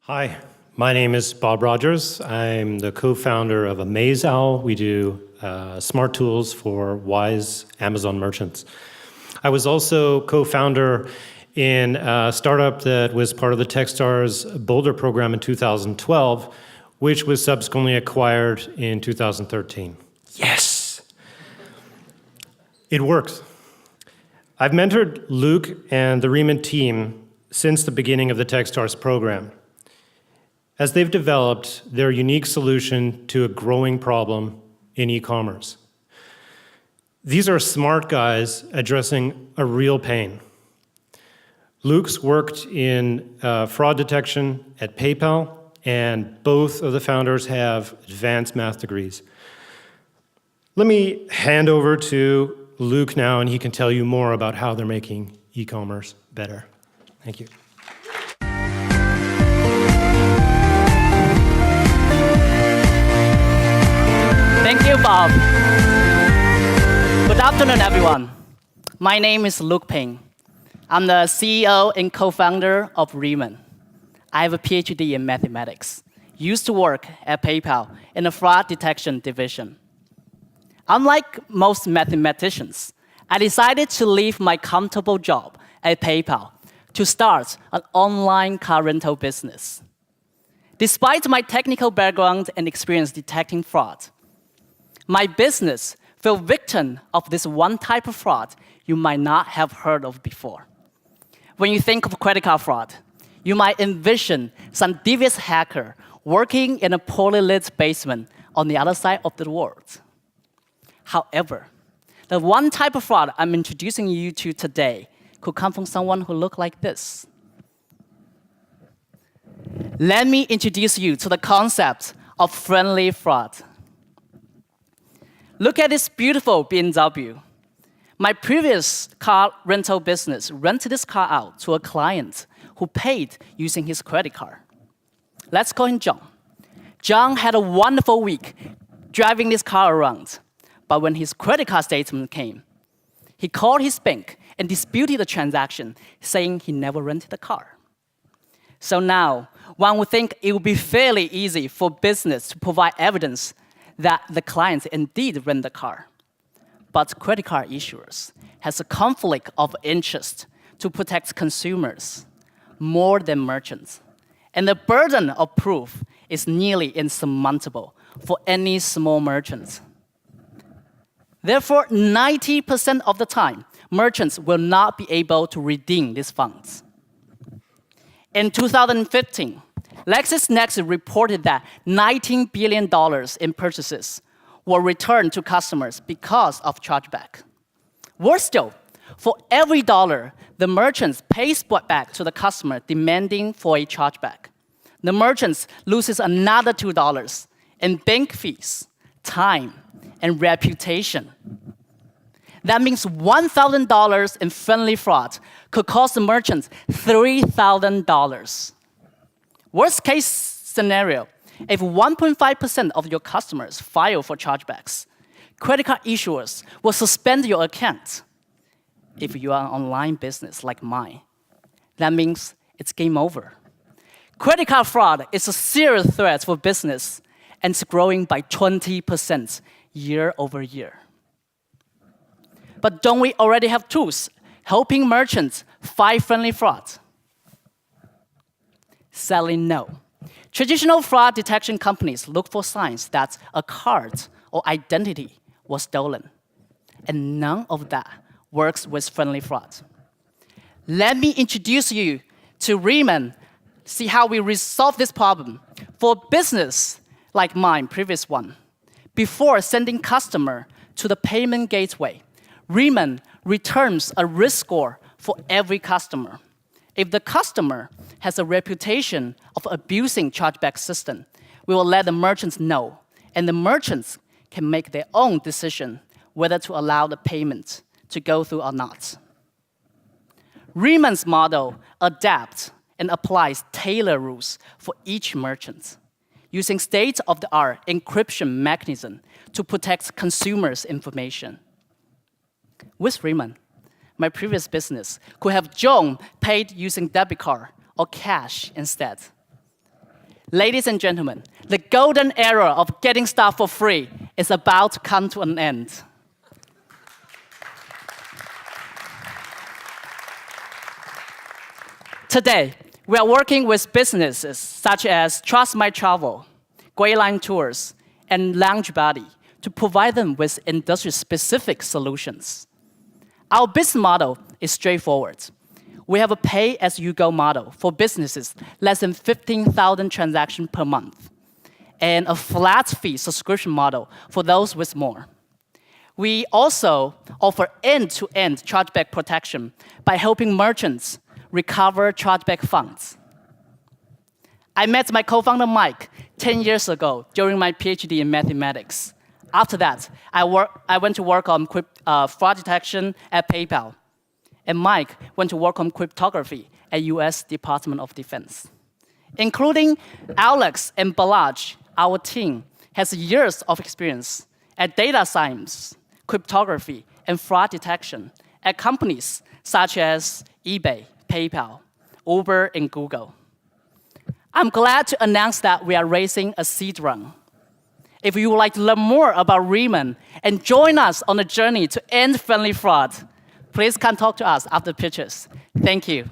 Hi, my name is Bob Rogers. I'm the co-founder of AmazeOwl. We do smart tools for wise Amazon merchants. I was also co-founder in a startup that was part of the Techstars Boulder program in 2012, which was subsequently acquired in 2013. Yes! It works. I've mentored Luke and the Riemann team since the beginning of the Techstars program, as they've developed their unique solution to a growing problem in e-commerce. These are smart guys addressing a real pain. Luke's worked in fraud detection at PayPal, and both of the founders have advanced math degrees. Let me hand over to Luke now, and he can tell you more about how they're making e-commerce better. Thank you. Thank you, Bob. Good afternoon, everyone. My name is Luke Ping. I'm the CEO and co-founder of Riemann. I have a PhD in mathematics, used to work at PayPal in the fraud detection division. Unlike most mathematicians, I decided to leave my comfortable job at PayPal to start an online car rental business. Despite my technical background and experience detecting fraud, my business fell victim of this one type of fraud you might not have heard of before. When you think of credit card fraud, you might envision some devious hacker working in a poorly lit basement on the other side of the world. However, the one type of fraud I'm introducing you to today could come from someone who looks like this. Let me introduce you to the concept of friendly fraud. Look at this beautiful BMW. My previous car rental business rented this car out to a client who paid using his credit card. Let's call him John. John had a wonderful week driving this car around, but when his credit card statement came, he called his bank and disputed the transaction, saying he never rented the car. So now, one would think it would be fairly easy for business to provide evidence that the client indeed rent the car. But credit card issuers has a conflict of interest to protect consumers more than merchants. And the burden of proof is nearly insurmountable for any small merchant. Therefore, 90% of the time, merchants will not be able to redeem these funds. In 2015, LexisNexis reported that $19 billion in purchases were returned to customers because of chargeback. Worse still, for every dollar the merchants pays back to the customer demanding for a chargeback, the merchants loses another $2 in bank fees, time, and reputation. That means $1,000 in friendly fraud could cost the merchants $3,000. Worst case scenario, if 1.5% of your customers file for chargebacks, credit card issuers will suspend your account. If you are an online business like mine, that means it's game over. Credit card fraud is a serious threat for business, and it's growing by 20% year over year. But don't we already have tools helping merchants fight friendly fraud? Sadly, no. Traditional fraud detection companies look for signs that a card or identity was stolen, and none of that works with friendly fraud. Let me introduce you to Riemann, see how we resolve this problem. For business like mine, previous one, before sending customer to the payment gateway, Riemann returns a risk score for every customer. If the customer has a reputation of abusing chargeback system, we will let the merchants know, and the merchants can make their own decision whether to allow the payment to go through or not. Riemann's model adapts and applies tailored rules for each merchant, using state-of-the-art encryption mechanism to protect consumers' information. With Riemann, my previous business could have John paid using debit card or cash instead. Ladies and gentlemen, the golden era of getting stuff for free is about to come to an end. Today, we are working with businesses such as Trust My Travel, Grey Line Tours, and Lounge Buddy to provide them with industry-specific solutions. Our business model is straightforward. We have a pay-as-you-go model for businesses less than 15,000 transactions per month, and a flat-fee subscription model for those with more. We also offer end-to-end chargeback protection by helping merchants recover chargeback funds. I met my co-founder Mike 10 years ago during my PhD in mathematics. After that, I went to work on fraud detection at PayPal. And Mike went to work on cryptography at US Department of Defense. Including Alex and Balaj, our team has years of experience at data science, cryptography, and fraud detection at companies such as eBay, PayPal, Uber, and Google. I'm glad to announce that we are raising a seed round. If you would like to learn more about Riemann and join us on the journey to end friendly fraud, please come talk to us after the pitches. Thank you.